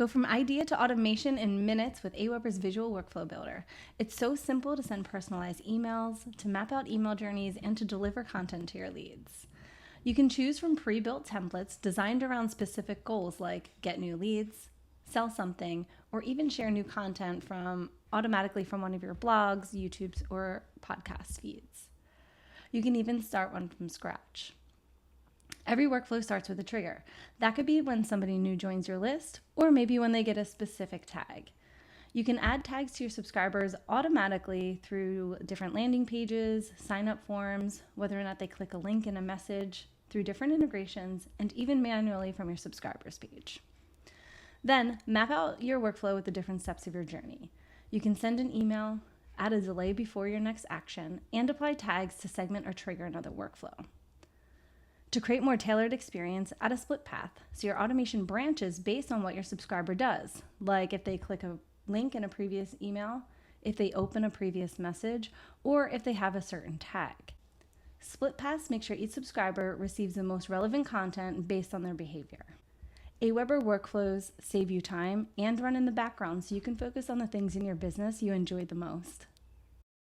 Go from idea to automation in minutes with Aweber's Visual Workflow Builder. It's so simple to send personalized emails, to map out email journeys, and to deliver content to your leads. You can choose from pre-built templates designed around specific goals like get new leads, sell something, or even share new content automatically from one of your blogs, YouTubes, or podcast feeds. You can even start one from scratch. Every workflow starts with a trigger. That could be when somebody new joins your list, or maybe when they get a specific tag. You can add tags to your subscribers automatically through different landing pages, sign-up forms, whether or not they click a link in a message, through different integrations, and even manually from your subscribers page. Then, map out your workflow with the different steps of your journey. You can send an email, add a delay before your next action, and apply tags to segment or trigger another workflow. To create more tailored experience, add a split path so your automation branches based on what your subscriber does, like if they click a link in a previous email, if they open a previous message, or if they have a certain tag. Split paths make sure each subscriber receives the most relevant content based on their behavior. Aweber workflows save you time and run in the background so you can focus on the things in your business you enjoy the most.